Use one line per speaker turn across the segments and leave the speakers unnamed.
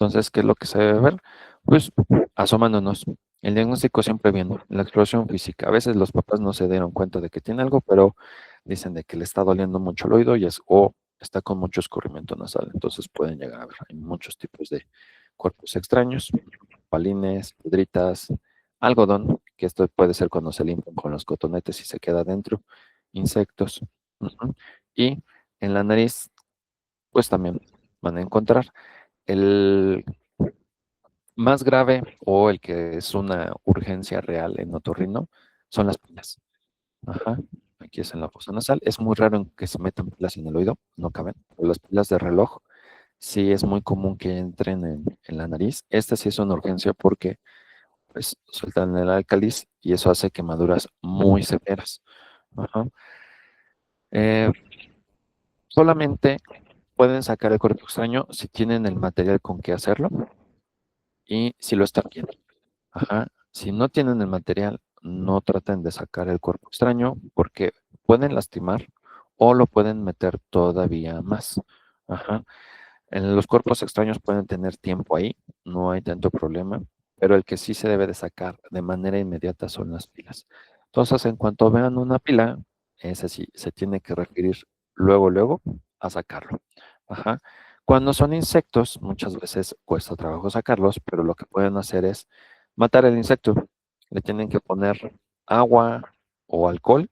Entonces, ¿qué es lo que se debe ver? Pues asomándonos. El diagnóstico siempre viendo la exploración física. A veces los papás no se dieron cuenta de que tiene algo, pero dicen de que le está doliendo mucho el oído o está con mucho escurrimiento nasal. Entonces pueden llegar a ver. Hay muchos tipos de cuerpos extraños, palines, piedritas, algodón, que esto puede ser cuando se limpian con los cotonetes y se queda dentro, insectos. Ujú. Y en la nariz, pues también van a encontrar. El más grave o el que es una urgencia real en otorrino son las pilas. Ajá. Aquí es en la fosa nasal. Es muy raro en que se metan pilas en el oído, no caben. Pero las pilas de reloj sí es muy común que entren en la nariz. Esta sí es una urgencia porque pues sueltan el álcalis y eso hace quemaduras muy severas. Ajá. Eh, Solamente pueden sacar el cuerpo extraño si tienen el material con que hacerlo y si lo están viendo. Ajá. Si no tienen el material, no traten de sacar el cuerpo extraño porque pueden lastimar o lo pueden meter todavía más. Ajá. En los cuerpos extraños pueden tener tiempo ahí, no hay tanto problema, pero el que sí se debe de sacar de manera inmediata son las pilas. Entonces, en cuanto vean una pila, ese sí se tiene que referir luego a sacarlo. Ajá. Cuando son insectos, muchas veces cuesta trabajo sacarlos, pero lo que pueden hacer es matar el insecto. Le tienen que poner agua o alcohol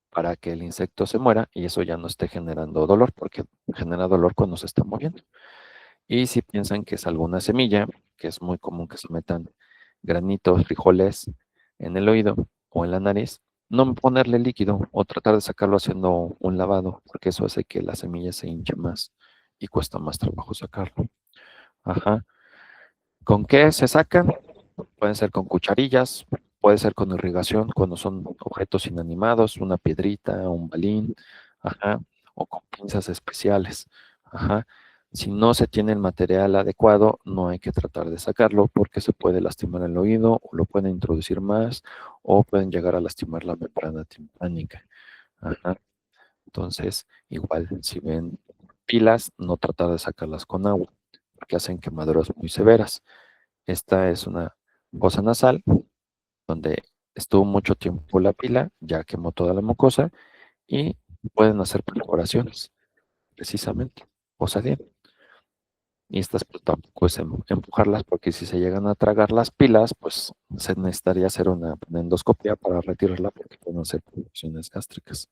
para que el insecto se muera y eso ya no esté generando dolor, porque genera dolor cuando se está moviendo. Y si piensan que es alguna semilla, que es muy común que se metan granitos, frijoles en el oído o en la nariz, no ponerle líquido o tratar de sacarlo haciendo un lavado, porque eso hace que la semilla se hinche más y cuesta más trabajo sacarlo. Ajá. ¿Con qué se sacan? Pueden ser con cucharillas, puede ser con irrigación cuando son objetos inanimados, una piedrita, un balín, ajá, o con pinzas especiales, ajá. Si no se tiene el material adecuado, no hay que tratar de sacarlo porque se puede lastimar el oído o lo pueden introducir más o pueden llegar a lastimar la membrana timpánica, ajá. Entonces, igual, si ven pilas, no tratar de sacarlas con agua porque hacen quemaduras muy severas. Esta es una fosa nasal donde estuvo mucho tiempo la pila, ya quemó toda la mucosa y pueden hacer perforaciones, precisamente, o salir. Y estas pues tampoco es empujarlas porque si se llegan a tragar las pilas, pues se necesitaría hacer una endoscopia para retirarla porque pueden hacer perforaciones gástricas.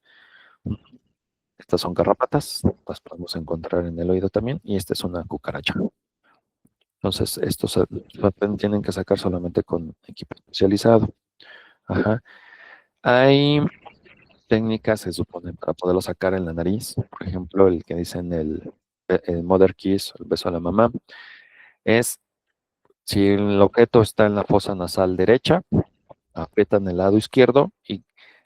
Estas son garrapatas, las podemos encontrar en el oído también, y esta es una cucaracha. Entonces, estos tienen que sacar solamente con equipo especializado. Ajá. Hay técnicas, se supone, para poderlo sacar en la nariz. Por ejemplo, el que dicen el mother kiss, el beso a la mamá, es si el objeto está en la fosa nasal derecha, aprietan el lado izquierdo y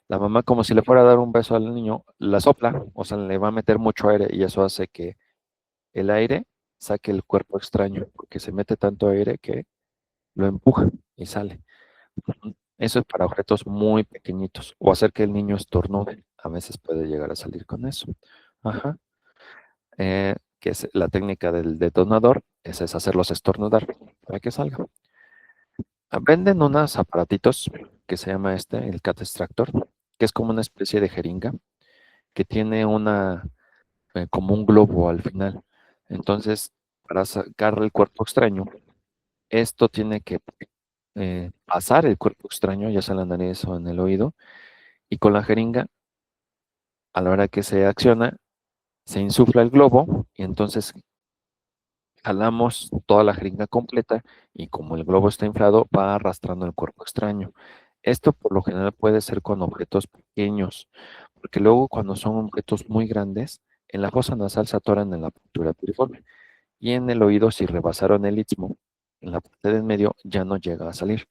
la mamá, como si le fuera a dar un beso al niño, la sopla, o sea, le va a meter mucho aire y eso hace que el aire saque el cuerpo extraño, porque se mete tanto aire que lo empuja y sale. Eso es para objetos muy pequeñitos o hacer que el niño estornude. A veces puede llegar a salir con eso. Ajá. Que es la técnica del detonador, esa es hacerlos estornudar para que salga. Venden unos aparatitos que se llama el cat extractor, que es como una especie de jeringa que tiene como un globo al final. Entonces, para sacar el cuerpo extraño, esto tiene que pasar el cuerpo extraño, ya sea en la nariz o en el oído, y con la jeringa, a la hora que se acciona, se insufla el globo y entonces jalamos toda la jeringa completa y como el globo está inflado, va arrastrando el cuerpo extraño. Esto por lo general puede ser con objetos pequeños, porque luego cuando son objetos muy grandes, en la fosa nasal se atoran en la apertura piriforme y en el oído, si rebasaron el istmo, en la parte de en medio ya no llega a salir.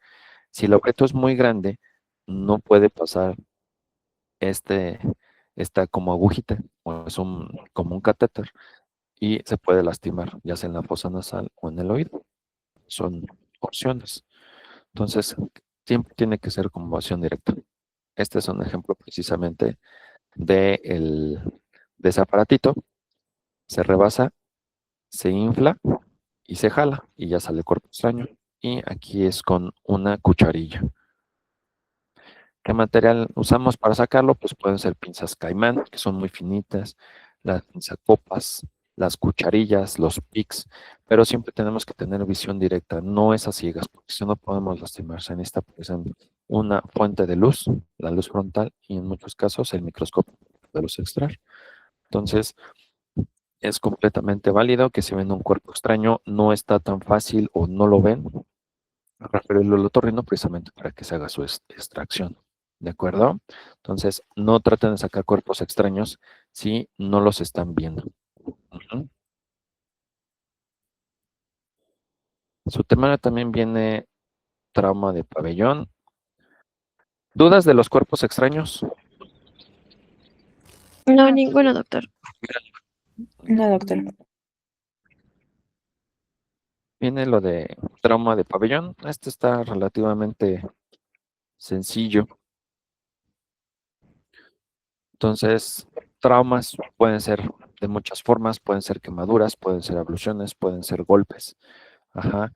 Si el objeto es muy grande, no puede pasar este, esta como agujita, o es como un catéter, y se puede lastimar, ya sea en la fosa nasal o en el oído. Son opciones. Entonces, siempre tiene que ser con acción directa. Este es un ejemplo precisamente de ese aparatito. Se rebasa, se infla y se jala y ya sale el cuerpo extraño. Y aquí es con una cucharilla. ¿Qué material usamos para sacarlo? Pues pueden ser pinzas caimán, que son muy finitas, las pinzacopas, las cucharillas, los pics, pero siempre tenemos que tener visión directa, no esas ciegas, porque si no podemos lastimarse. En esta, por ejemplo, una fuente de luz, la luz frontal, y en muchos casos el microscopio de luz extraer. Entonces, es completamente válido que si ven un cuerpo extraño, no está tan fácil o no lo ven, referirlo al otorrino precisamente para que se haga su extracción. ¿De acuerdo? Entonces, no traten de sacar cuerpos extraños si no los están viendo. Ujú. Su temario también viene trauma de pabellón. ¿Dudas de los cuerpos extraños?
No, ninguno, doctor.
No, doctor.
Viene lo de trauma de pabellón. Este está relativamente sencillo. Entonces, traumas pueden ser de muchas formas, pueden ser quemaduras, pueden ser abluciones, pueden ser golpes. Ajá.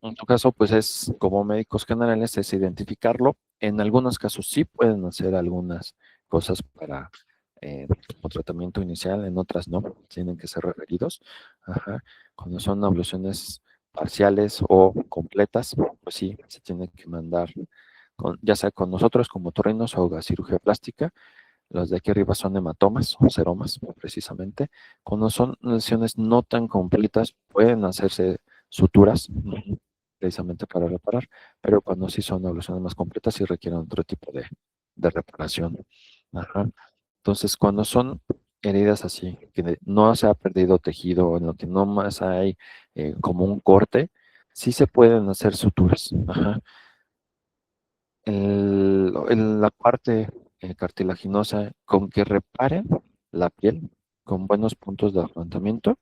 En tu caso, pues es como médicos generales, es identificarlo. En algunos casos sí pueden hacer algunas cosas para como tratamiento inicial, en otras no, tienen que ser referidos. Ajá. Cuando son abluciones parciales o completas, pues sí, se tiene que mandar, ya sea con nosotros como torrinos o a cirugía plástica. Los de aquí arriba son hematomas o seromas, precisamente. Cuando son lesiones no tan completas, pueden hacerse suturas, precisamente para reparar, pero cuando sí son lesiones más completas, sí requieren otro tipo de reparación. Ajá. Entonces, cuando son heridas así, que no se ha perdido tejido, en lo que no más hay como un corte, sí se pueden hacer suturas. Ajá. La parte cartilaginosa con que reparen la piel con buenos puntos de afrontamiento,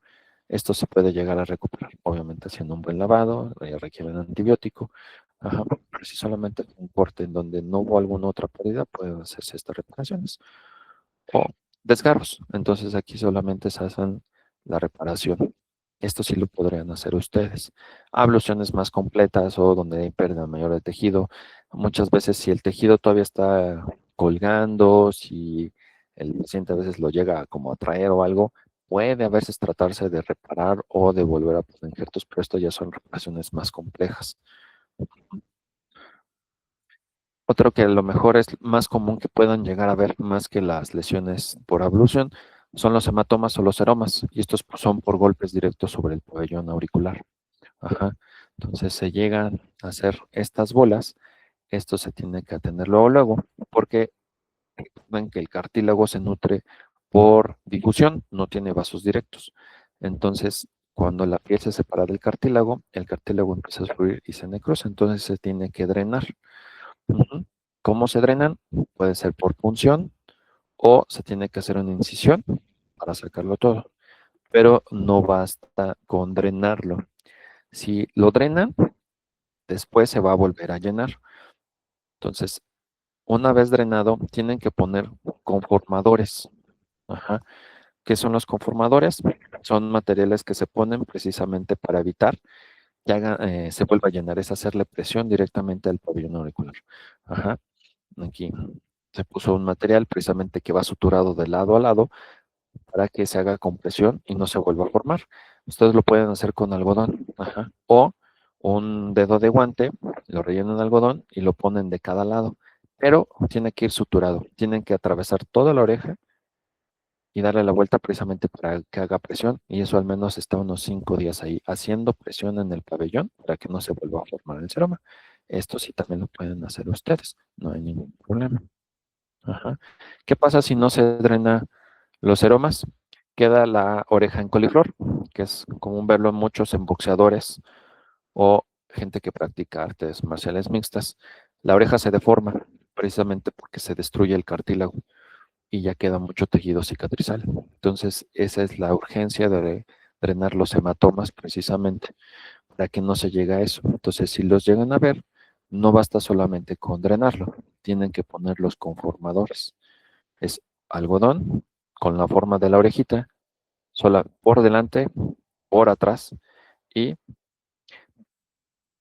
esto se puede llegar a recuperar, obviamente haciendo un buen lavado, requieren antibiótico, ajá, pero si solamente un corte en donde no hubo alguna otra pérdida, pueden hacerse estas reparaciones. O desgarros, entonces aquí solamente se hacen la reparación. Esto sí lo podrían hacer ustedes. Abluciones más completas o donde hay pérdida mayor de tejido. Muchas veces si el tejido todavía está colgando, si el paciente a veces lo llega como a traer o algo, puede a veces tratarse de reparar o de volver a poner injertos, pero esto ya son reparaciones más complejas. Otro que a lo mejor es más común que puedan llegar a ver más que las lesiones por ablución son los hematomas o los seromas, y estos son por golpes directos sobre el pabellón auricular. Ajá. Entonces se llegan a hacer estas bolas, esto se tiene que atender luego, porque ven que el cartílago se nutre por difusión, no tiene vasos directos. Entonces, cuando la piel se separa del cartílago, el cartílago empieza a fluir y se necrosa, entonces se tiene que drenar. Ujú. ¿Cómo se drenan? Puede ser por punción o se tiene que hacer una incisión para sacarlo todo, pero no basta con drenarlo. Si lo drenan, después se va a volver a llenar. Entonces, una vez drenado, tienen que poner conformadores. Ajá. ¿Qué son los conformadores? Son materiales que se ponen precisamente para evitar que se vuelva a llenar, es hacerle presión directamente al pabellón auricular. Ajá. Aquí se puso un material precisamente que va suturado de lado a lado para que se haga compresión y no se vuelva a formar. Ustedes lo pueden hacer con algodón, ajá, o un dedo de guante, lo rellenan de algodón y lo ponen de cada lado, pero tiene que ir suturado, tienen que atravesar toda la oreja y darle la vuelta precisamente para que haga presión, y eso al menos está unos 5 días ahí haciendo presión en el pabellón para que no se vuelva a formar el seroma. Esto sí también lo pueden hacer ustedes, no hay ningún problema. Ajá. ¿Qué pasa si no se drena los seromas? Queda la oreja en coliflor, que es común verlo muchos en boxeadores o gente que practica artes marciales mixtas. La oreja se deforma precisamente porque se destruye el cartílago y ya queda mucho tejido cicatrizal. Entonces, esa es la urgencia de drenar los hematomas precisamente para que no se llegue a eso. Entonces, si los llegan a ver, no basta solamente con drenarlo, tienen que poner los conformadores. Es algodón con la forma de la orejita, sola por delante por atrás y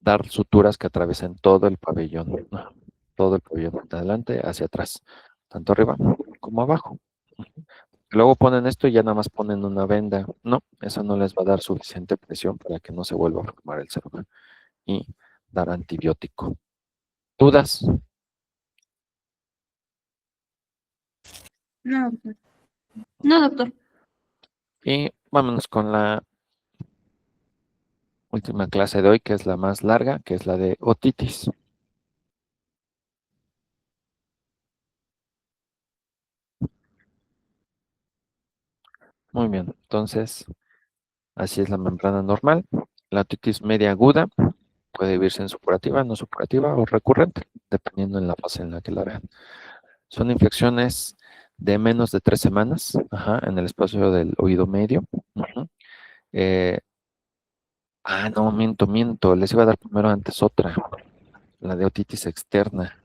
dar suturas que atraviesen todo el pabellón, ¿no? Todo el pabellón, de adelante hacia atrás, tanto arriba como abajo. Luego ponen esto y ya nada más ponen una venda. No, eso no les va a dar suficiente presión para que no se vuelva a formar el cerebro y dar antibiótico. ¿Dudas?
No, doctor. No, doctor.
Y vámonos con la última clase de hoy, que es la más larga, que es la de otitis. Muy bien, entonces, así es la membrana normal. La otitis media aguda puede vivirse en supurativa, no supurativa o recurrente, dependiendo en la fase en la que la vean. Son infecciones de menos de 3 semanas, ajá, en el espacio del oído medio. Ujú. Eh, no, miento. Les iba a dar primero antes otra, la de otitis externa.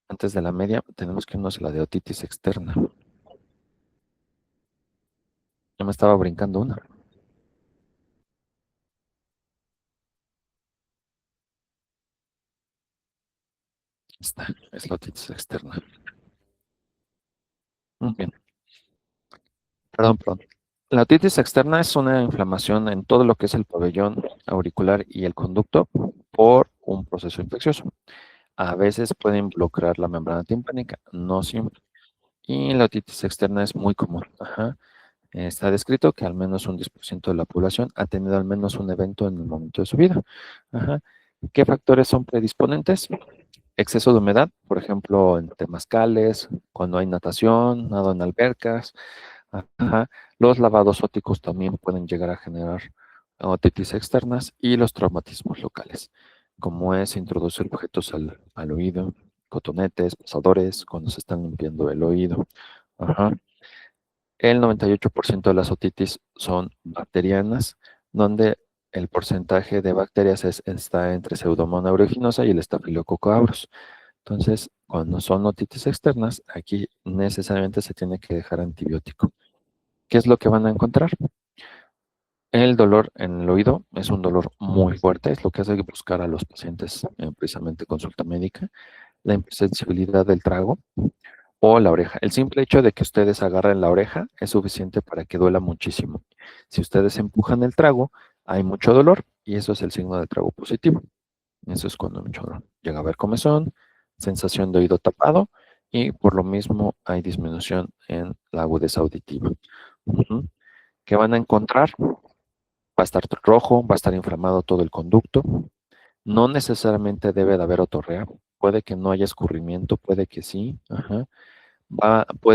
Antes de la media, tenemos que irnos a la de otitis externa. Ya me estaba brincando una. Esta es la otitis externa. Muy bien. Perdón. La otitis externa es una inflamación en todo lo que es el pabellón auricular y el conducto por un proceso infeccioso. A veces puede involucrar la membrana timpánica, no siempre. Y la otitis externa es muy común. Ajá. Está descrito que al menos un 10% de la población ha tenido al menos un evento en el momento de su vida. Ajá. ¿Qué factores son predisponentes? Exceso de humedad, por ejemplo, en temazcales, cuando hay natación, nado en albercas. Ajá. Los lavados óticos también pueden llegar a generar otitis externas y los traumatismos locales, como es introducir objetos al oído, cotonetes, pasadores, cuando se están limpiando el oído. Ajá. El 98% de las otitis son bacterianas, donde el porcentaje de bacterias está entre Pseudomonas aeruginosa y el Staphylococcus aureus. Entonces, cuando son otitis externas, aquí necesariamente se tiene que dejar antibiótico. ¿Qué es lo que van a encontrar? El dolor en el oído es un dolor muy fuerte, es lo que hace buscar a los pacientes precisamente consulta médica. La imperceptibilidad del trago o la oreja. El simple hecho de que ustedes agarren la oreja es suficiente para que duela muchísimo. Si ustedes empujan el trago, hay mucho dolor y eso es el signo del trago positivo. Eso es cuando hay mucho dolor. Llega a haber comezón, sensación de oído tapado y por lo mismo hay disminución en la agudeza auditiva. Ujú. ¿Qué van a encontrar? Va a estar rojo, va a estar inflamado todo el conducto. No necesariamente debe de haber otorrea. Puede que no haya escurrimiento, puede que sí. Ajá.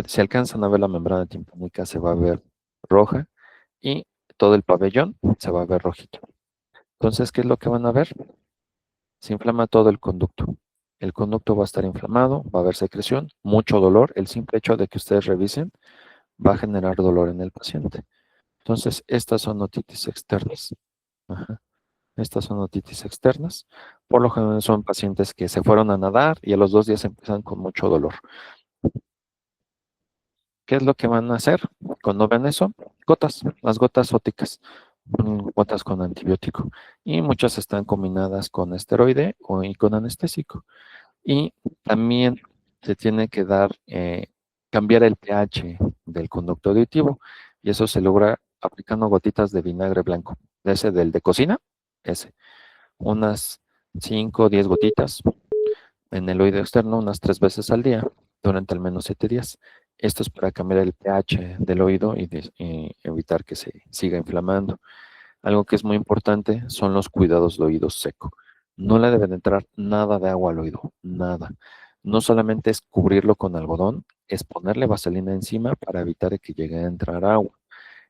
Si alcanzan a ver la membrana timpánica, se va a ver roja y todo el pabellón se va a ver rojito. Entonces, ¿qué es lo que van a ver? Se inflama todo el conducto. El conducto va a estar inflamado, va a haber secreción, mucho dolor. El simple hecho de que ustedes revisen va a generar dolor en el paciente. Entonces, estas son otitis externas. Ajá. Estas son otitis externas. Por lo general son pacientes que se fueron a nadar y a los 2 días empiezan con mucho dolor. ¿Qué es lo que van a hacer cuando ven eso? Gotas, las gotas óticas, gotas con antibiótico. Y muchas están combinadas con esteroide y con anestésico. Y también se tiene que cambiar el pH del conducto auditivo. Y eso se logra aplicando gotitas de vinagre blanco. Ese del de cocina, ese. Unas 5 o 10 gotitas en el oído externo unas 3 veces al día durante al menos 7 días. Esto es para cambiar el pH del oído y evitar que se siga inflamando. Algo que es muy importante son los cuidados de oído seco. No le debe de entrar nada de agua al oído, nada. No solamente es cubrirlo con algodón, es ponerle vaselina encima para evitar que llegue a entrar agua.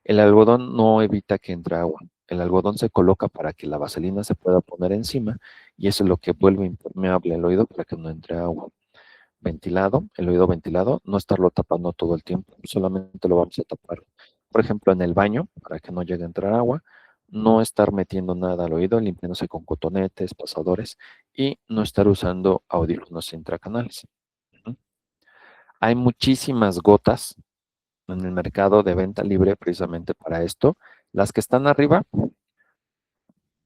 El algodón no evita que entre agua. El algodón se coloca para que la vaselina se pueda poner encima y eso es lo que vuelve impermeable el oído para que no entre agua. Ventilado, el oído ventilado, no estarlo tapando todo el tiempo, solamente lo vamos a tapar, por ejemplo, en el baño para que no llegue a entrar agua, no estar metiendo nada al oído, limpiándose con cotonetes, pasadores y no estar usando audífonos intracanales. Hay muchísimas gotas en el mercado de venta libre precisamente para esto. Las que están arriba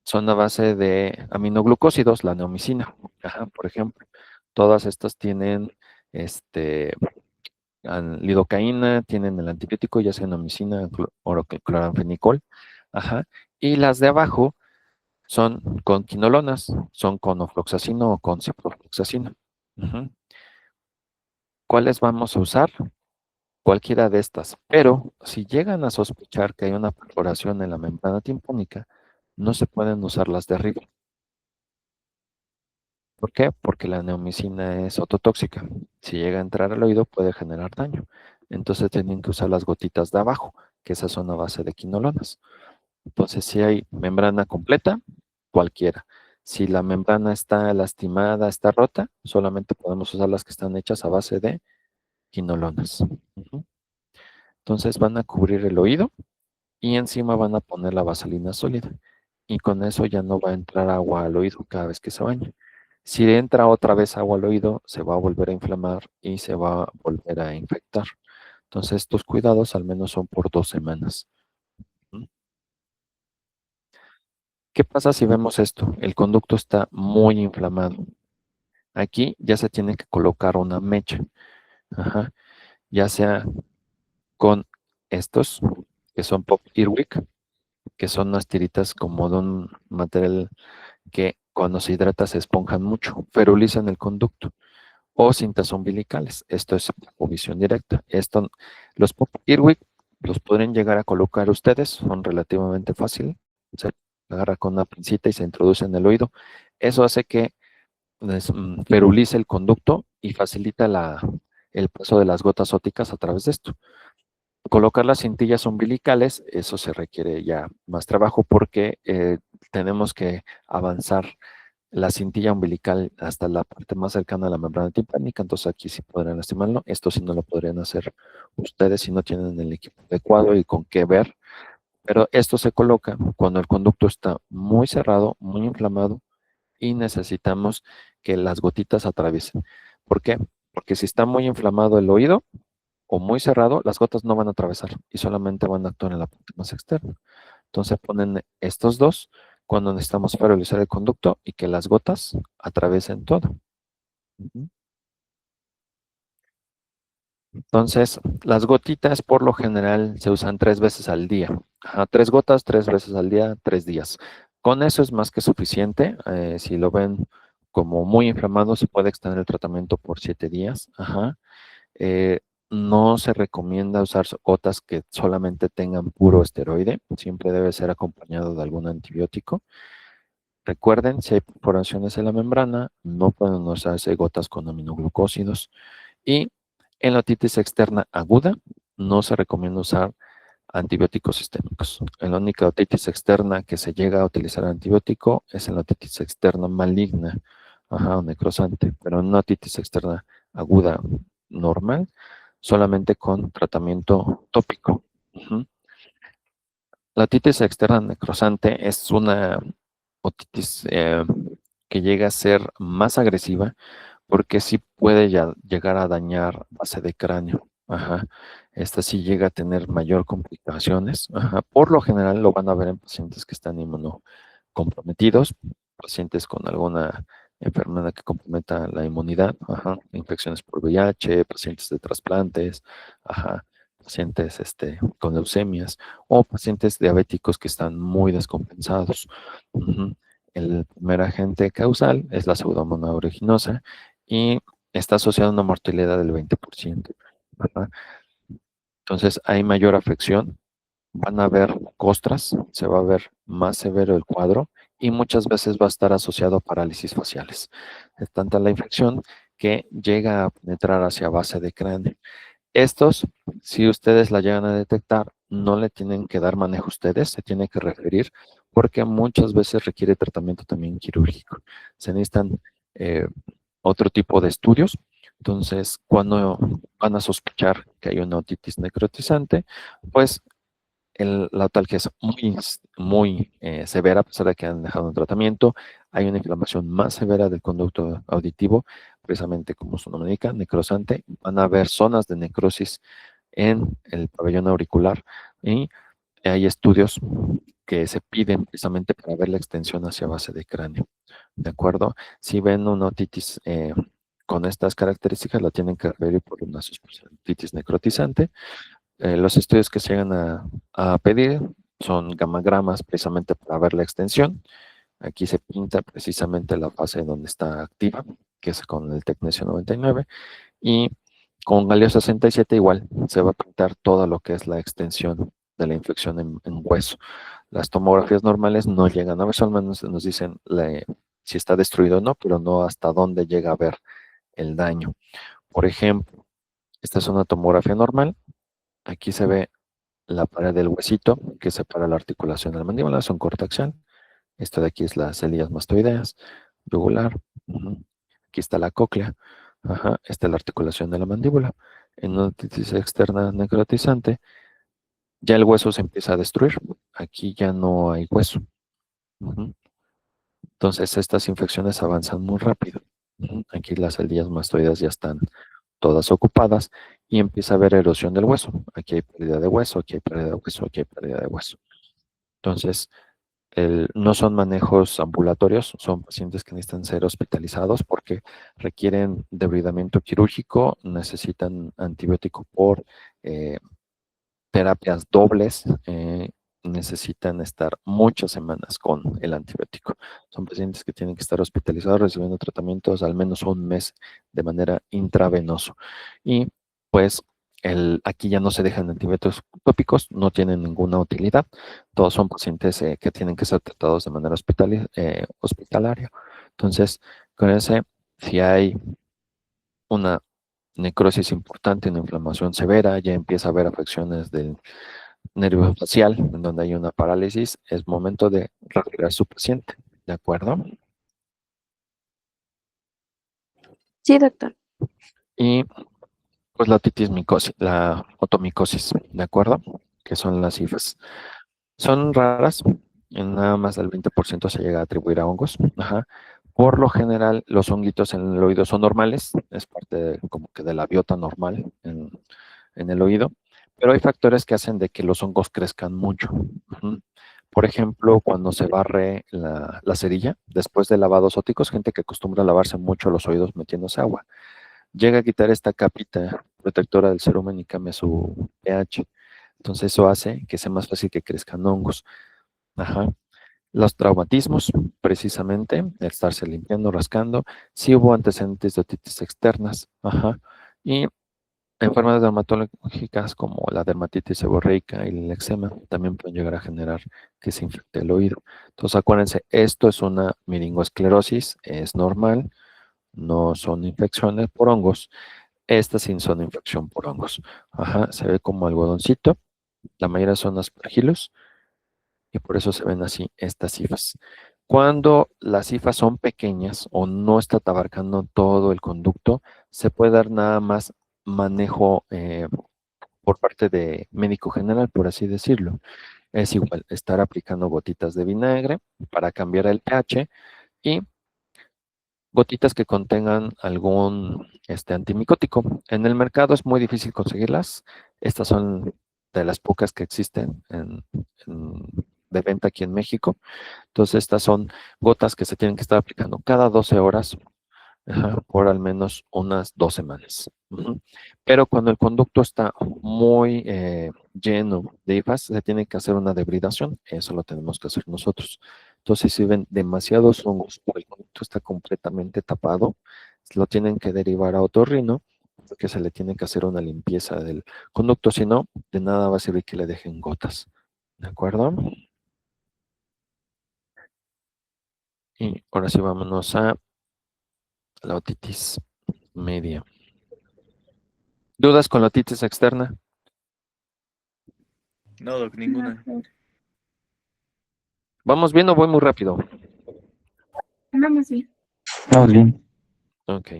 son a base de aminoglucósidos, la neomicina, ajá, por ejemplo. Todas estas tienen lidocaína, tienen el antibiótico, ya sea neomicina o cloranfenicol, ajá. Y las de abajo son con quinolonas, son con ofloxacino o con ciprofloxacino. Ujú. ¿Cuáles vamos a usar? Cualquiera de estas, pero si llegan a sospechar que hay una perforación en la membrana timpánica, no se pueden usar las de arriba. ¿Por qué? Porque la neomicina es ototóxica. Si llega a entrar al oído puede generar daño. Entonces tienen que usar las gotitas de abajo, que esas son a base de quinolonas. Entonces si hay membrana completa, cualquiera. Si la membrana está lastimada, está rota, solamente podemos usar las que están hechas a base de quinolonas. Ujú. Entonces van a cubrir el oído y encima van a poner la vaselina sólida. Y con eso ya no va a entrar agua al oído cada vez que se bañe. Si entra otra vez agua al oído, se va a volver a inflamar y se va a volver a infectar. Entonces, estos cuidados al menos son por 2 semanas. ¿Mm? ¿Qué pasa si vemos esto? El conducto está muy inflamado. Aquí ya se tiene que colocar una mecha, ajá, ya sea con estos, que son Pop Earwig, que son unas tiritas como de un material que cuando se hidrata se esponjan mucho, ferulizan el conducto, o cintas umbilicales. Esto es o visión directa. Los Pop Earwig los podrían llegar a colocar ustedes, son relativamente fáciles. Se agarra con una pincita y se introduce en el oído. Eso hace que ferulice el conducto y facilita el paso de las gotas ópticas a través de esto. Colocar las cintillas umbilicales, eso se requiere ya más trabajo porque tenemos que avanzar la cintilla umbilical hasta la parte más cercana a la membrana timpánica, entonces aquí sí podrían lastimarlo. Esto sí no lo podrían hacer ustedes si no tienen el equipo adecuado y con qué ver, pero esto se coloca cuando el conducto está muy cerrado, muy inflamado y necesitamos que las gotitas atraviesen. ¿Por qué? Porque si está muy inflamado el oído o muy cerrado, las gotas no van a atravesar y solamente van a actuar en la parte más externa. Entonces ponen estos dos cuando necesitamos paralizar el conducto y que las gotas atraviesen todo. Ujú. Entonces, las gotitas por lo general se usan 3 veces al día. Ajá, 3 gotas, 3 veces al día, 3 días. Con eso es más que suficiente. Si lo ven como muy inflamado, se puede extender el tratamiento por 7 días. Ajá. Eh, no se recomienda usar gotas que solamente tengan puro esteroide. Siempre debe ser acompañado de algún antibiótico. Recuerden, si hay perforaciones en la membrana, no pueden usarse gotas con aminoglucósidos. Y en la otitis externa aguda, no se recomienda usar antibióticos sistémicos. En la única otitis externa que se llega a utilizar antibiótico es en la otitis externa maligna, ajá, o necrosante, pero en una otitis externa aguda normal, solamente con tratamiento tópico. Ujú. La otitis externa necrosante es una otitis que llega a ser más agresiva porque sí puede ya llegar a dañar base de cráneo. Ajá. Esta sí llega a tener mayor complicaciones. Ajá. Por lo general lo van a ver en pacientes que están inmunocomprometidos, pacientes con alguna enfermedad que comprometa la inmunidad, ajá, infecciones por VIH, pacientes de trasplantes, ajá, pacientes con leucemias o pacientes diabéticos que están muy descompensados. Ujú. El primer agente causal es la pseudomonas aeruginosa y está asociada a una mortalidad del 20%. ¿Verdad? Entonces hay mayor afección, van a haber costras, se va a ver más severo el cuadro y muchas veces va a estar asociado a parálisis faciales. Es tanta la infección que llega a penetrar hacia base de cráneo. Estos, si ustedes la llegan a detectar, no le tienen que dar manejo ustedes, se tiene que referir porque muchas veces requiere tratamiento también quirúrgico. Se necesitan eh, otro tipo de estudios. Entonces, cuando van a sospechar que hay una otitis necrotizante, pues la otalgia es muy severa, a pesar de que han dejado un tratamiento. Hay una inflamación más severa del conducto auditivo, precisamente como su nombre indica, necrosante. Van a haber zonas de necrosis en el pabellón auricular y hay estudios que se piden precisamente para ver la extensión hacia base de cráneo. ¿De acuerdo? Si ven una otitis con estas características, la tienen que referir por una otitis necrotizante. Los estudios que se llegan a pedir son gamagramas precisamente para ver la extensión. Aquí se pinta precisamente la fase donde está activa, que es con el tecnesio 99, y con galio 67 igual se va a pintar todo lo que es la extensión de la infección en hueso. Las tomografías normales no llegan a ver, solamente nos dicen si está destruido o no, pero no hasta dónde llega a ver el daño. Por ejemplo, esta es una tomografía normal. Aquí se ve la pared del huesito que separa la articulación de la mandíbula, son cortaxial. Esta de aquí es las celillas mastoideas, yugular. Aquí está la cóclea. Ajá. Esta es la articulación de la mandíbula. En una otitis externa necrotizante, ya el hueso se empieza a destruir. Aquí ya no hay hueso. Entonces, estas infecciones avanzan muy rápido. Aquí las celillas mastoideas ya están todas ocupadas y empieza a haber erosión del hueso. Aquí hay pérdida de hueso, aquí hay pérdida de hueso, aquí hay pérdida de hueso. Entonces, no son manejos ambulatorios, son pacientes que necesitan ser hospitalizados porque requieren debridamiento quirúrgico, necesitan antibiótico por terapias dobles, necesitan estar muchas semanas con el antibiótico. Son pacientes que tienen que estar hospitalizados recibiendo tratamientos al menos un mes de manera intravenoso. Y pues aquí ya no se dejan antibióticos tópicos, no tienen ninguna utilidad. Todos son pacientes que tienen que ser tratados de manera hospitalaria. Entonces, con ese, si hay una necrosis importante, una inflamación severa, ya empieza a haber afecciones del nervio facial, en donde hay una parálisis, es momento de retirar a su paciente, ¿de acuerdo?
Sí, doctor.
Y pues la otitis micosis, la otomicosis, ¿de acuerdo? Que son las IFAs. Son raras, en nada más del 20% se llega a atribuir a hongos. Ajá. Por lo general, los honguitos en el oído son normales, es parte como que de la biota normal en el oído, pero hay factores que hacen de que los hongos crezcan mucho. Por ejemplo, cuando se barre la cerilla, después de lavados óticos, gente que acostumbra a lavarse mucho los oídos metiéndose agua, llega a quitar esta capita protectora del cerumen y cambia su pH. Entonces eso hace que sea más fácil que crezcan hongos. Ajá. Los traumatismos, precisamente, el estarse limpiando, rascando, si hubo antecedentes de otitis externas. Ajá. Y enfermedades dermatológicas como la dermatitis seborreica y el eczema también pueden llegar a generar que se infecte el oído. Entonces acuérdense, esto es una meningoesclerosis, es normal, no son infecciones por hongos. Estas sí son infección por hongos. Ajá, se ve como algodoncito, la mayoría son aspergilos y por eso se ven así estas cifras. Cuando las cifras son pequeñas o no está abarcando todo el conducto, se puede dar nada más manejo por parte de médico general, por así decirlo. Es igual estar aplicando gotitas de vinagre para cambiar el pH y gotitas que contengan algún antimicótico. En el mercado es muy difícil conseguirlas. Estas son de las pocas que existen de venta aquí en México. Entonces, estas son gotas que se tienen que estar aplicando cada 12 horas por al menos unas 2 semanas. Pero cuando el conducto está muy lleno de IFAS, se tiene que hacer una debridación. Eso lo tenemos que hacer nosotros. Entonces, si ven demasiados hongos o el conducto está completamente tapado, lo tienen que derivar a otorrino porque se le tiene que hacer una limpieza del conducto. Si no, de nada va a servir que le dejen gotas. ¿De acuerdo? Y ahora sí vámonos a la otitis media. ¿Dudas con la otitis externa?
No, doc, ninguna.
¿Vamos bien o voy muy rápido?
Vamos bien.
Vamos bien.
Ok.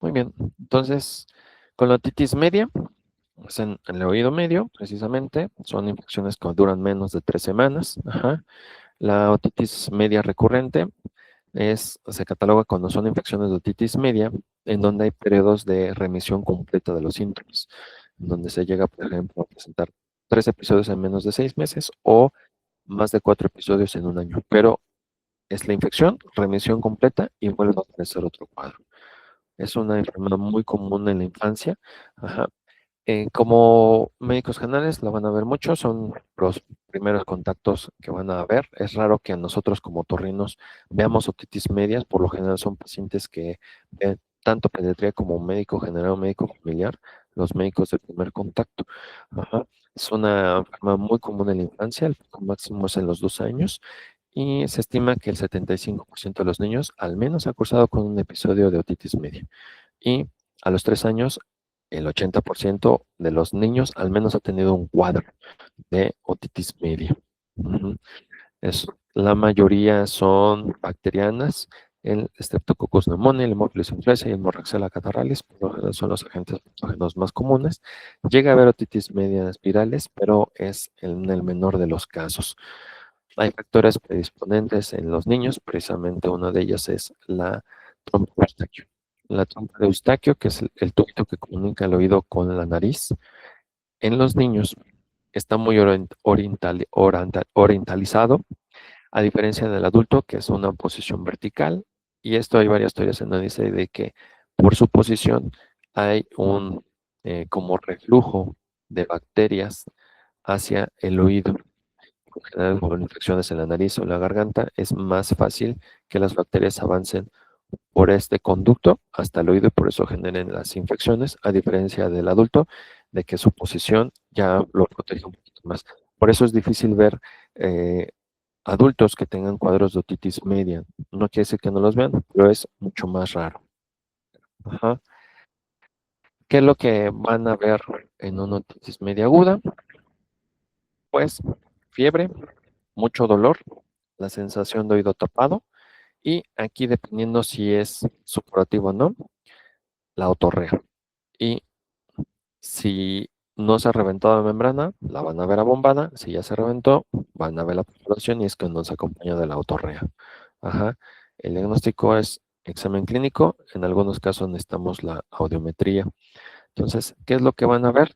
Muy bien. Entonces, con la otitis media, es en el oído medio, precisamente, son infecciones que duran menos de 3 semanas. Ajá. La otitis media recurrente se cataloga cuando son infecciones de otitis media en donde hay periodos de remisión completa de los síntomas, en donde se llega, por ejemplo, a presentar 3 episodios en menos de 6 meses o más de 4 episodios en un año. Pero es la infección, remisión completa y vuelve a aparecer otro cuadro. Es una enfermedad muy común en la infancia. Ajá. Como médicos generales lo van a ver mucho, son los primeros contactos que van a ver. Es raro que nosotros como otorrinos veamos otitis medias, por lo general son pacientes que ven tanto pediatría como médico general o médico familiar, los médicos de primer contacto. Ajá. Es una enfermedad muy común en la infancia, el pico máximo es en los 2 años y se estima que el 75% de los niños al menos ha cursado con un episodio de otitis media. Y a los 3 años, el 80% de los niños al menos ha tenido un cuadro de otitis media. Ujú. La mayoría son bacterianas, el Streptococcus pneumoniae, el Haemophilus influenzae y el Moraxella catarrhalis, por lo general son los agentes patógenos más comunes. Llega a haber otitis medias virales, pero es en el menor de los casos. Hay factores predisponentes en los niños, precisamente una de ellas es la trompa de Eustaquio. La trompa de Eustaquio, que es el tubito que comunica el oído con la nariz, en los niños está muy orientalizado, a diferencia del adulto, que es una posición vertical. Y esto hay varias teorías en donde dice de que por su posición hay un como reflujo de bacterias hacia el oído. En general, con infecciones en la nariz o la garganta, es más fácil que las bacterias avancen por este conducto hasta el oído y por eso generen las infecciones, a diferencia del adulto, de que su posición ya lo protege un poquito más. Por eso es difícil ver adultos que tengan cuadros de otitis media. No quiere decir que no los vean, pero es mucho más raro. Ajá. ¿Qué es lo que van a ver en una otitis media aguda? Pues fiebre, mucho dolor, la sensación de oído tapado y aquí dependiendo si es supurativo o no, la otorrea. Y si no se ha reventado la membrana, la van a ver abombada. Si ya se reventó, van a ver la perforación y es que no se acompaña de la otorrea. Ajá. El diagnóstico es examen clínico. En algunos casos necesitamos la audiometría. Entonces, ¿qué es lo que van a ver?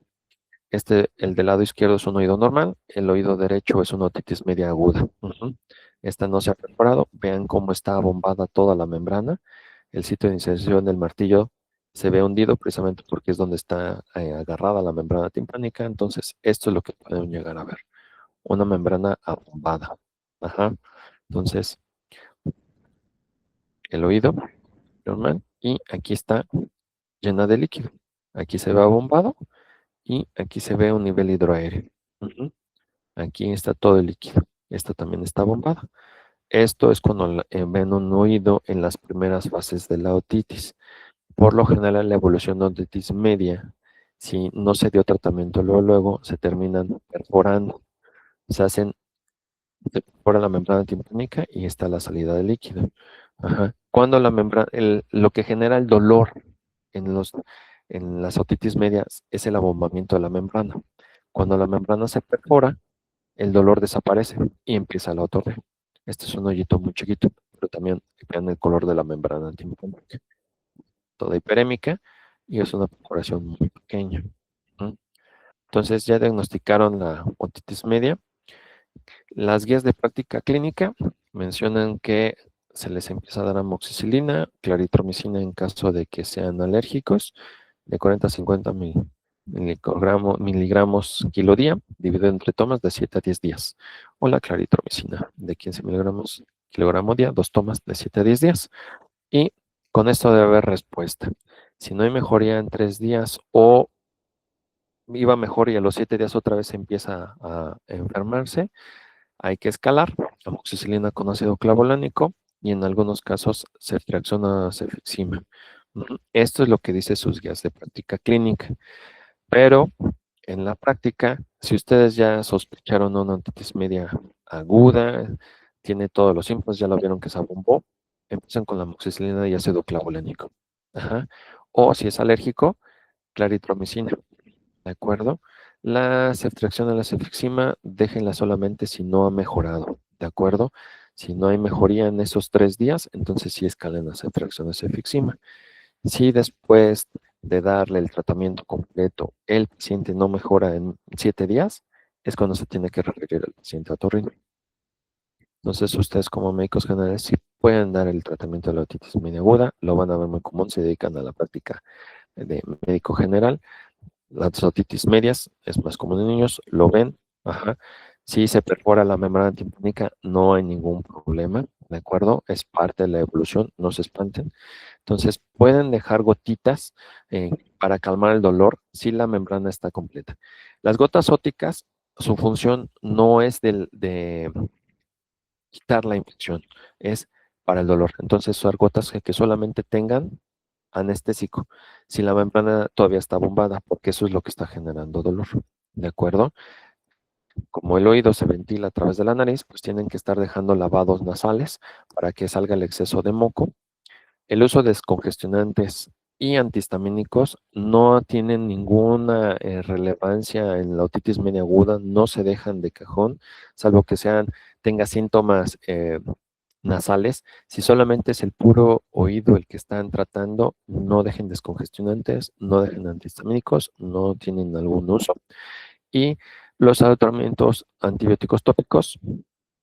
El del lado izquierdo es un oído normal, el oído derecho es una otitis media aguda. Ujú. Esta no se ha perforado. Vean cómo está abombada toda la membrana. El sitio de inserción del martillo se ve hundido precisamente porque es donde está agarrada la membrana timpánica. Entonces, esto es lo que pueden llegar a ver. Una membrana abombada. Ajá. Entonces, el oído normal y aquí está llena de líquido. Aquí se ve abombado y aquí se ve un nivel hidroaéreo. Ujú. Aquí está todo el líquido. Esta también está bombada. Esto es cuando ven un oído en las primeras fases de la otitis. Por lo general, la evolución de otitis media, si no se dio tratamiento luego, se terminan perforando. Se perfora la membrana timpánica y está la salida de líquido. Ajá. Cuando la membrana, lo que genera el dolor en en las otitis medias es el abombamiento de la membrana. Cuando la membrana se perfora, el dolor desaparece y empieza la otorrea. Este es un hoyito muy chiquito, pero también vean el color de la membrana timpánica. Toda hiperémica y es una perforación muy pequeña. ¿Mm? Entonces ya diagnosticaron la otitis media. Las guías de práctica clínica mencionan que se les empieza a dar amoxicilina, claritromicina en caso de que sean alérgicos, de 40 a 50 miligramos kilo día, dividido entre tomas de 7 a 10 días. O la claritromicina de 15 miligramos kilogramo día, 2 tomas de 7 a 10 días. Y con esto debe haber respuesta. Si no hay mejoría en 3 días o iba mejor y a los 7 días otra vez empieza a enfermarse, hay que escalar amoxicilina con ácido clavulánico y en algunos casos ceftriaxona cefixima. Esto es lo que dice sus guías de práctica clínica. Pero en la práctica, si ustedes ya sospecharon una otitis media aguda, tiene todos los síntomas, ya lo vieron que se abombó, empiezan con la amoxicilina y ácido clavulánico. Ajá. O si es alérgico, claritromicina. ¿De acuerdo? La ceftriaxona a la cefixima, déjenla solamente si no ha mejorado. ¿De acuerdo? Si no hay mejoría en esos 3 días, entonces sí escalen la ceftriaxona a cefixima. Si después de darle el tratamiento completo, el paciente no mejora en 7 días, es cuando se tiene que referir al paciente a otorrino. Entonces, ustedes como médicos generales sí pueden dar el tratamiento de la otitis media aguda, lo van a ver muy común, se dedican a la práctica de médico general. Las otitis medias es más común en niños, lo ven, ajá. Si se perfora la membrana timpánica, no hay ningún problema, ¿de acuerdo? Es parte de la evolución, no se espanten. Entonces, pueden dejar gotitas para calmar el dolor si la membrana está completa. Las gotas óticas, su función no es de quitar la infección, es para el dolor. Entonces, son gotas que solamente tengan anestésico, si la membrana todavía está bombada, porque eso es lo que está generando dolor, ¿de acuerdo? Como el oído se ventila a través de la nariz, pues tienen que estar dejando lavados nasales para que salga el exceso de moco. El uso de descongestionantes y antihistamínicos no tienen ninguna relevancia en la otitis media aguda, no se dejan de cajón, salvo que tenga síntomas nasales. Si solamente es el puro oído el que están tratando, no dejen descongestionantes, no dejen antihistamínicos, no tienen algún uso. Y los tratamientos antibióticos tópicos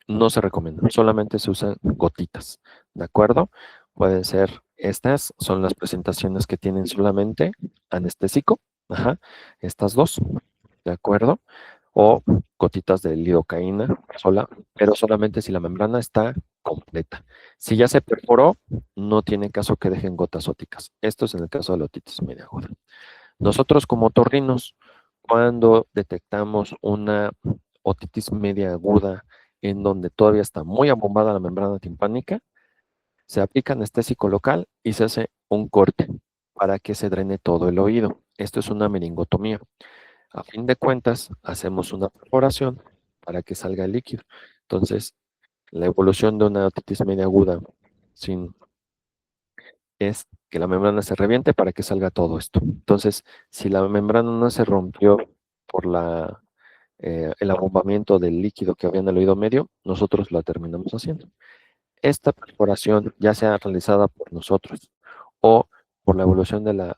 no se recomiendan, solamente se usan gotitas, ¿de acuerdo? Pueden ser estas, son las presentaciones que tienen solamente anestésico, ajá, estas dos, ¿de acuerdo? O gotitas de lidocaína sola, pero solamente si la membrana está completa. Si ya se perforó, no tiene caso que dejen gotas óticas. Esto es en el caso de la otitis media aguda. Nosotros como otorrinos, cuando detectamos una otitis media aguda en donde todavía está muy abombada la membrana timpánica, se aplica anestésico local y se hace un corte para que se drene todo el oído. Esto es una meningotomía. A fin de cuentas, hacemos una perforación para que salga el líquido. Entonces, la evolución de una otitis media aguda sin es que la membrana se reviente para que salga todo esto. Entonces, si la membrana no se rompió por el abombamiento del líquido que había en el oído medio, nosotros la terminamos haciendo. Esta perforación, ya sea realizada por nosotros o por la evolución de la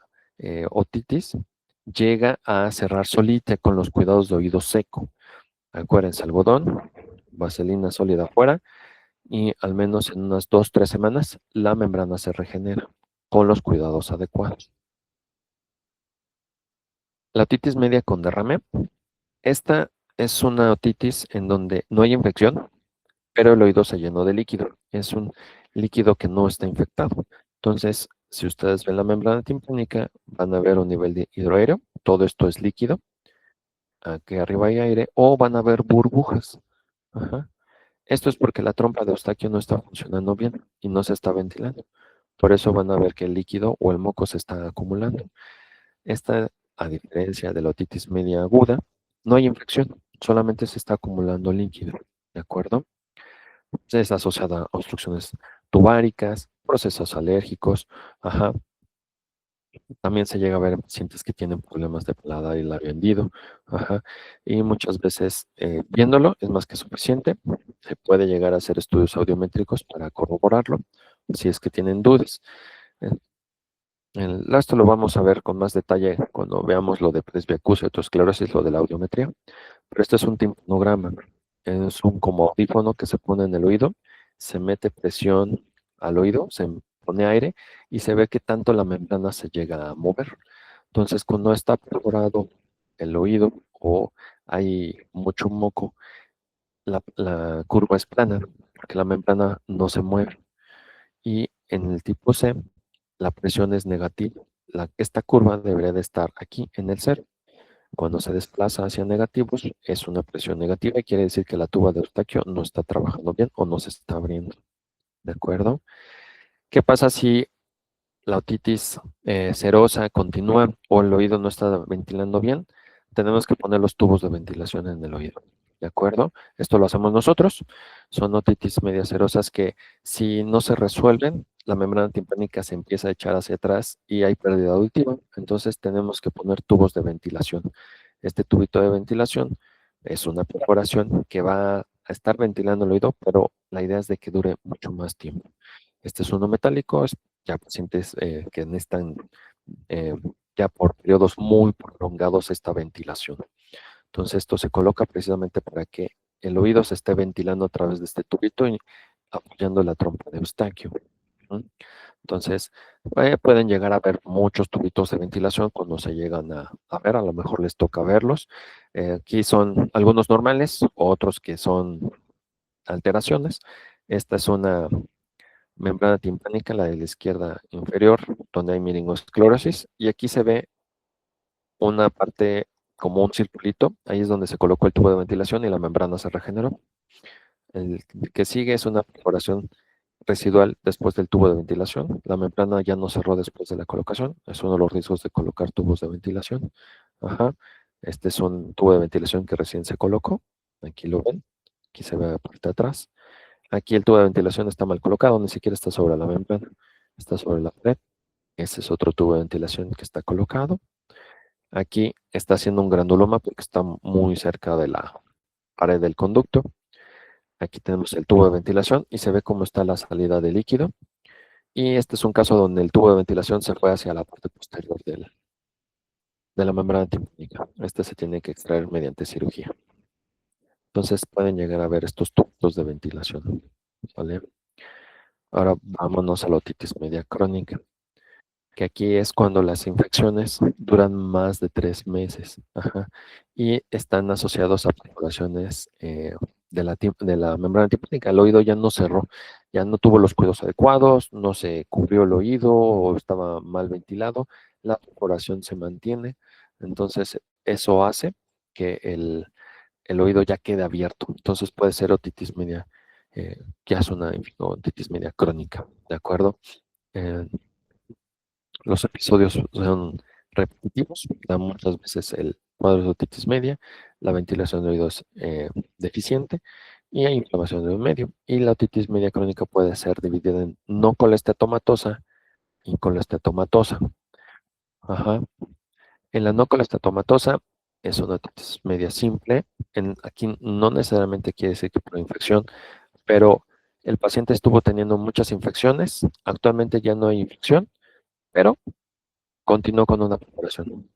otitis, llega a cerrar solita con los cuidados de oído seco. Acuérdense, algodón, vaselina sólida afuera, y al menos en unas 2, 3 semanas la membrana se regenera con los cuidados adecuados. La otitis media con derrame, esta es una otitis en donde no hay infección, pero el oído se llenó de líquido. Es un líquido que no está infectado. Entonces, si ustedes ven la membrana timpánica, van a ver un nivel de hidroaéreo. Todo esto es líquido. Aquí arriba hay aire. O van a ver burbujas. Ajá. Esto es porque la trompa de Eustaquio no está funcionando bien y no se está ventilando. Por eso van a ver que el líquido o el moco se está acumulando. Esta, a diferencia de la otitis media aguda, no hay infección, solamente se está acumulando líquido, ¿de acuerdo? Es asociada a obstrucciones tubáricas, procesos alérgicos, ajá. También se llega a ver en pacientes que tienen problemas de paladar y labio hendido, ajá. Y muchas veces viéndolo es más que suficiente. Se puede llegar a hacer estudios audiométricos para corroborarlo, si es que tienen dudas. Eh, Esto lo vamos a ver con más detalle cuando veamos lo de presbiacusia y autoesclerosis, lo de la audiometría. Pero este es un timpanograma. Es un como audífono que se pone en el oído, se mete presión al oído, se pone aire y se ve que tanto la membrana se llega a mover. Entonces, cuando está perforado el oído o hay mucho moco, la curva es plana, porque la membrana no se mueve. Y en el tipo C, la presión es negativa. Esta curva debería de estar aquí en el cero. Cuando se desplaza hacia negativos, es una presión negativa y quiere decir que la tuba de Eustaquio no está trabajando bien o no se está abriendo. ¿De acuerdo? ¿Qué pasa si la otitis serosa continúa o el oído no está ventilando bien? Tenemos que poner los tubos de ventilación en el oído. ¿De acuerdo? Esto lo hacemos nosotros. Son otitis medias serosas que si no se resuelven, la membrana timpánica se empieza a echar hacia atrás y hay pérdida auditiva. Entonces tenemos que poner tubos de ventilación. Este tubito de ventilación es una perforación que va a estar ventilando el oído, pero la idea es de que dure mucho más tiempo. Este es uno metálico, ya pacientes que necesitan eh, ya por periodos muy prolongados esta ventilación. Entonces esto se coloca precisamente para que el oído se esté ventilando a través de este tubito y apoyando la trompa de Eustaquio. ¿Mm? Entonces, pueden llegar a ver muchos tubitos de ventilación cuando se llegan a ver, a lo mejor les toca verlos. Aquí son algunos normales, otros que son alteraciones. Esta es una membrana timpánica, la de la izquierda inferior, donde hay meningoesclerosis, y aquí se ve una parte como un circulito, ahí es donde se colocó el tubo de ventilación y la membrana se regeneró. El que sigue es una perforación residual después del tubo de ventilación. La membrana ya no cerró después de la colocación. Es uno de los riesgos de colocar tubos de ventilación. Ajá. Este es un tubo de ventilación que recién se colocó. Aquí lo ven. Aquí se ve la parte de atrás. Aquí el tubo de ventilación está mal colocado, ni siquiera está sobre la membrana. Está sobre la pared. Este es otro tubo de ventilación que está colocado. Aquí está haciendo un granuloma porque está muy cerca de la pared del conducto. Aquí tenemos el tubo de ventilación y se ve cómo está la salida de líquido. Y este es un caso donde el tubo de ventilación se fue hacia la parte posterior de la membrana timpánica. Este se tiene que extraer mediante cirugía. Entonces pueden llegar a ver estos tubos de ventilación. ¿Vale? Ahora vámonos a la otitis media crónica, que aquí es cuando las infecciones duran más de 3 meses. Ajá, y están asociados a perforaciones de la membrana timpánica. El oído ya no cerró, ya no tuvo los cuidados adecuados, no se cubrió el oído o estaba mal ventilado, la perforación se mantiene, entonces eso hace que el oído ya quede abierto. Entonces puede ser otitis media, que es una otitis media crónica, ¿de acuerdo? Eh, los episodios son repetitivos, da muchas veces el cuadro de otitis media, la ventilación de oídos deficiente y hay inflamación del medio. Y la otitis media crónica puede ser dividida en no colesteatomatosa y colesteatomatosa. Ajá. En la no colesteatomatosa es una otitis media simple. Aquí no necesariamente quiere decir que por infección, pero el paciente estuvo teniendo muchas infecciones. Actualmente ya no hay infección, pero continuó con una perforación.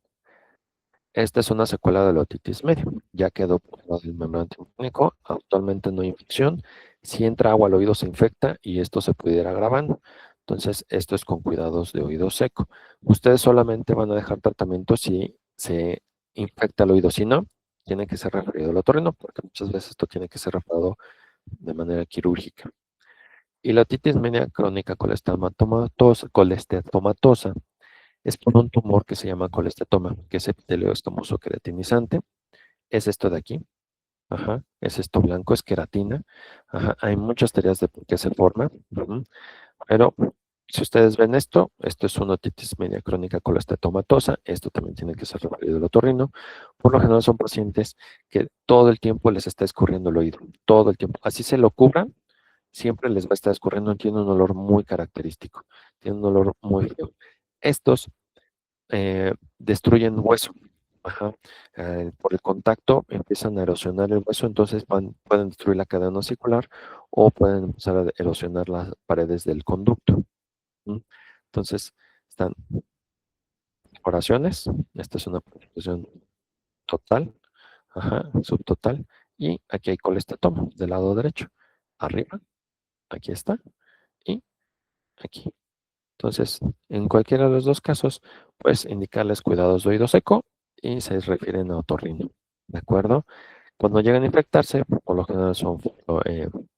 Esta es una secuela de la otitis media. Ya quedó por el lado del membrana timpánico. Actualmente no hay infección. Si entra agua al oído se infecta y esto se pudiera agravando. Entonces, esto es con cuidados de oído seco. Ustedes solamente van a dejar tratamiento si se infecta el oído. Si no, tiene que ser referido al otorrino, porque muchas veces esto tiene que ser reparado de manera quirúrgica. Y la otitis media crónica colesteatomatosa es por un tumor que se llama colestetoma, que es epitelio escamoso queratinizante. Es esto de aquí. Ajá. Es esto blanco, es queratina. Ajá. Hay muchas teorías de por qué se forma. Pero si ustedes ven esto es una otitis media crónica colestetomatosa. Esto también tiene que ser referido al otorrino. Por lo general son pacientes que todo el tiempo les está escurriendo el oído. Todo el tiempo. Así se lo cubran, siempre les va a estar escurriendo. Tiene un olor muy característico. Tiene un olor muy feo. Estos destruyen hueso. Ajá. Por el contacto empiezan a erosionar el hueso, entonces pueden destruir la cadena osicular o pueden empezar a erosionar las paredes del conducto. ¿Mm? Entonces, están perforaciones. Esta es una perforación total, ajá, subtotal, y aquí hay colestatoma del lado derecho. Arriba, aquí está, y aquí. Entonces, en cualquiera de los dos casos, pues indicarles cuidados de oído seco y se refieren a otorrino. ¿De acuerdo? Cuando llegan a infectarse, por lo general son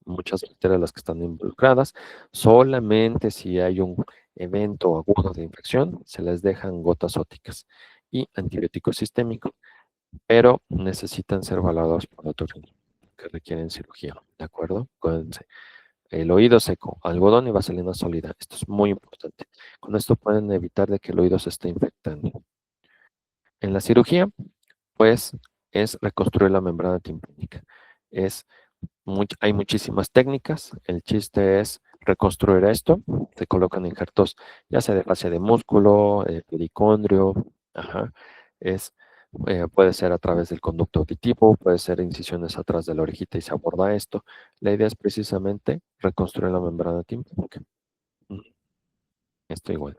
muchas bacterias las que están involucradas. Solamente si hay un evento agudo de infección, se les dejan gotas óticas y antibiótico sistémico, pero necesitan ser valorados por otorrino, que requieren cirugía. ¿De acuerdo? Acuérdense. El oído seco, algodón y vaselina sólida. Esto es muy importante. Con esto pueden evitar de que el oído se esté infectando. En la cirugía, pues, es reconstruir la membrana timpánica. Hay muchísimas técnicas. El chiste es reconstruir esto. Se colocan injertos, ya sea de fascia de músculo, pericondrio. Ajá. Puede ser a través del conducto auditivo, puede ser incisiones atrás de la orejita y se aborda esto. La idea es precisamente reconstruir la membrana timpánica. Esto igual.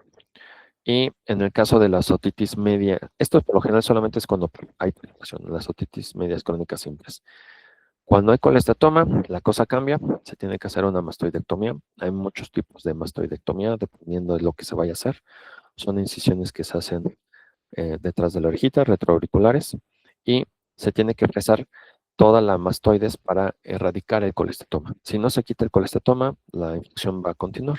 Y en el caso de la otitis media, esto por lo general solamente es cuando hay penetración, las otitis medias crónicas simples. Cuando hay colestatoma, la cosa cambia, se tiene que hacer una mastoidectomía. Hay muchos tipos de mastoidectomía, dependiendo de lo que se vaya a hacer. Son incisiones que se hacen detrás de la orejita, retroauriculares, y se tiene que fresar toda la mastoides para erradicar el colestatoma. Si no se quita el colestatoma, la infección va a continuar.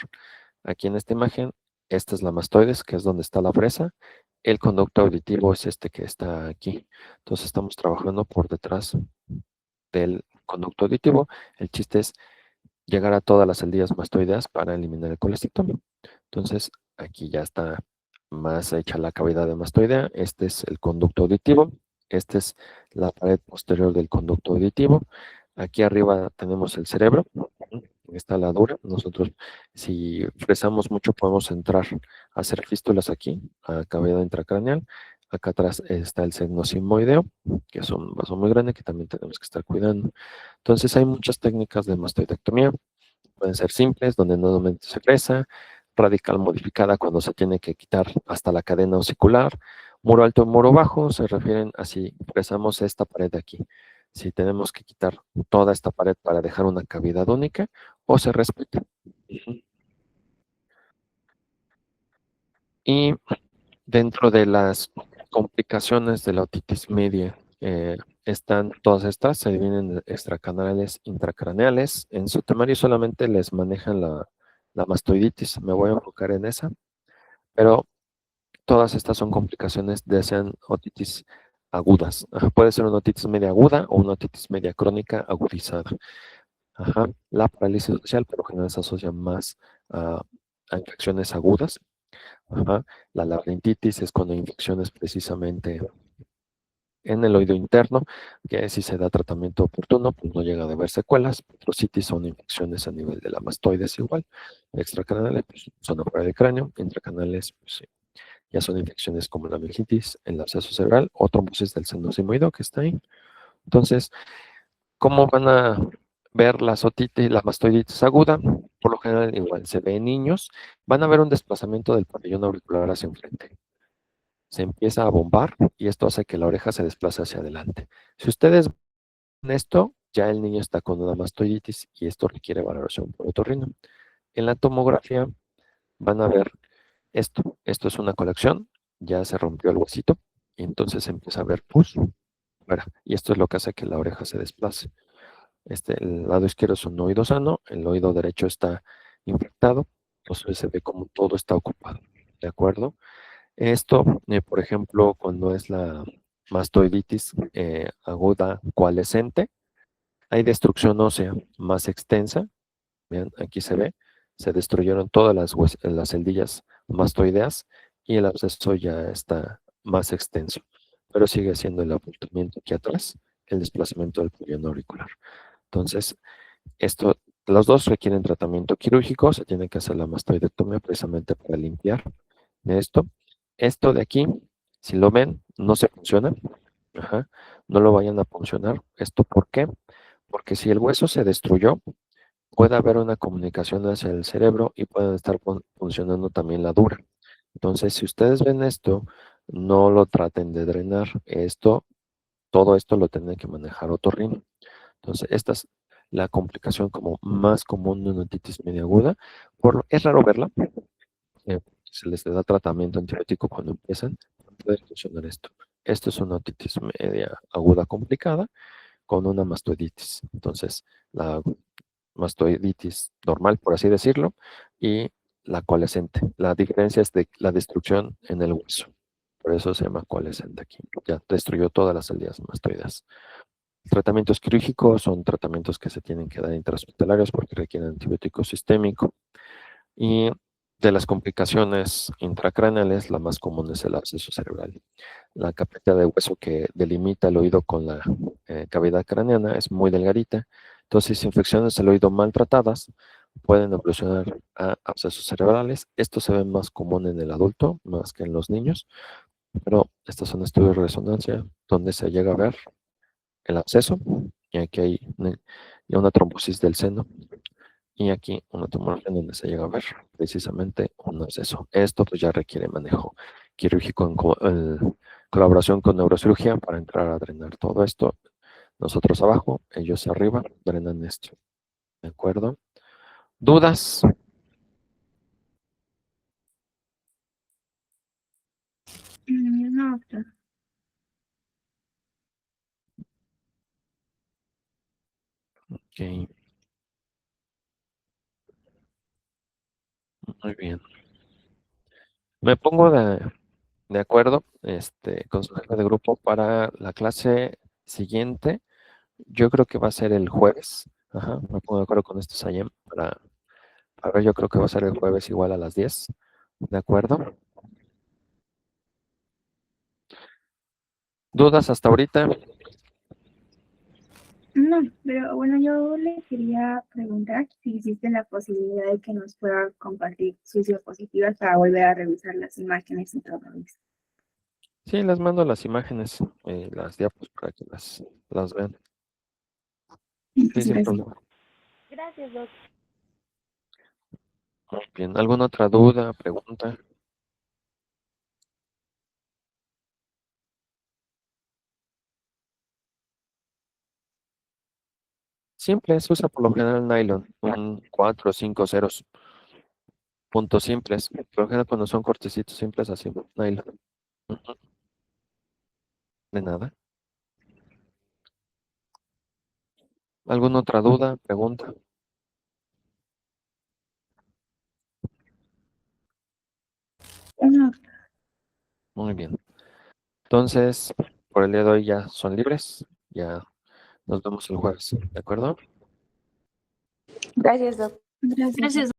Aquí en esta imagen, esta es la mastoides, que es donde está la fresa. El conducto auditivo es este que está aquí. Entonces estamos trabajando por detrás del conducto auditivo. El chiste es llegar a todas las celdillas mastoideas para eliminar el colestatoma. Entonces, aquí ya está más hecha la cavidad de mastoidea. Este es el conducto auditivo. Esta es la pared posterior del conducto auditivo. Aquí arriba tenemos el cerebro. Está la dura. Nosotros, si fresamos mucho, podemos entrar a hacer fístulas aquí, a cavidad intracraneal. Acá atrás está el seno sigmoideo, que es un vaso muy grande que también tenemos que estar cuidando. Entonces, hay muchas técnicas de mastoidectomía. Pueden ser simples, donde normalmente se fresa, radical modificada cuando se tiene que quitar hasta la cadena osicular, muro alto y muro bajo se refieren a si fresamos esta pared de aquí. Si tenemos que quitar toda esta pared para dejar una cavidad única o se respeta. Y dentro de las complicaciones de la otitis media están todas estas, se dividen en extracanales, intracraneales. En su temario solamente les manejan la mastoiditis, me voy a enfocar en esa, pero todas estas son complicaciones de sean otitis agudas. Ajá, puede ser una otitis media aguda o una otitis media crónica agudizada. Ajá. La parálisis social por lo general se asocia más a infecciones agudas. Ajá. La laberintitis es cuando hay infecciones precisamente en el oído interno, que si se da tratamiento oportuno, pues no llega a haber secuelas. Petrocitis son infecciones a nivel de la mastoides igual. Extracanales, pues, son afuera del cráneo. Intracanales, pues, sí, ya son infecciones como la meningitis, el absceso cerebral o trombosis del seno sigmoideo que está ahí. Entonces, ¿cómo van a ver la otitis, la mastoiditis aguda? Por lo general, igual se ve en niños, van a ver un desplazamiento del pabellón auricular hacia enfrente. Se empieza a bombar y esto hace que la oreja se desplace hacia adelante. Si ustedes ven esto, ya el niño está con una mastoiditis y esto requiere valoración por otorrino. En la tomografía van a ver esto. Esto es una colección, ya se rompió el huesito y entonces empieza a ver pus fuera. Y esto es lo que hace que la oreja se desplace. El lado izquierdo es un oído sano, el oído derecho está infectado, entonces se ve como todo está ocupado. ¿De acuerdo? Esto, por ejemplo, cuando es la mastoiditis aguda coalescente, hay destrucción ósea más extensa. Vean, aquí se ve, se destruyeron todas las celdillas mastoideas y el absceso ya está más extenso, pero sigue siendo el abultamiento aquí atrás, el desplazamiento del pabellón auricular. Entonces, los dos requieren tratamiento quirúrgico, se tiene que hacer la mastoidectomía precisamente para limpiar esto. Esto de aquí, si lo ven, no se funciona. Ajá, no lo vayan a funcionar. ¿Esto por qué? Porque si el hueso se destruyó, puede haber una comunicación hacia el cerebro y pueden estar funcionando también la dura. Entonces, si ustedes ven esto, no lo traten de drenar. Todo esto lo tiene que manejar otorrino. Entonces, esta es la complicación como más común de una otitis media aguda. Es raro verla. Se les da tratamiento antibiótico cuando empiezan. Puede funcionar esto. Esto es una otitis media aguda complicada con una mastoiditis. Entonces, la mastoiditis normal, por así decirlo, y la coalescente. La diferencia es de la destrucción en el hueso. Por eso se llama coalescente aquí. Ya destruyó todas las células mastoides. Tratamientos quirúrgicos son tratamientos que se tienen que dar intrahospitalarios porque requieren antibiótico sistémico. Y de las complicaciones intracraneales, la más común es el absceso cerebral. La capita de hueso que delimita el oído con la cavidad craneana es muy delgadita. Entonces, infecciones del oído maltratadas pueden evolucionar a abscesos cerebrales. Esto se ve más común en el adulto, más que en los niños, pero estos son estudios de resonancia donde se llega a ver el absceso y aquí hay una trombosis del seno Y aquí una tomografía en donde se llega a ver precisamente un absceso. Esto pues ya requiere manejo quirúrgico en colaboración con neurocirugía para entrar a drenar todo esto. Nosotros abajo, ellos arriba, drenan esto. ¿De acuerdo? ¿Dudas?
No, doctor.
Ok, muy bien. Me pongo de acuerdo con su jefe de grupo para la clase siguiente. Yo creo que va a ser el jueves. Ajá, me pongo de acuerdo con esto, Sayem, para ver, yo creo que va a ser el jueves igual a las 10. ¿De acuerdo? ¿Dudas hasta ahorita?
No, pero bueno, yo le quería preguntar si existe la posibilidad de que nos pueda compartir sus diapositivas para volver a revisar las imágenes y todo eso.
Sí, les mando las imágenes, las diapos para que las vean. Sí, sin
Gracias.
problema. Muy bien. ¿Alguna otra duda, pregunta? Simple, se usa por lo general nylon, un 4 o 5 ceros, puntos simples. Por lo general cuando son cortecitos simples así, nylon. Ujú. De nada. ¿Alguna otra duda, pregunta?
No,
Muy bien. Entonces, por el día de hoy ya son libres. Ya nos vemos el jueves, ¿de acuerdo?
gracias, doctor. Gracias.
Gracias.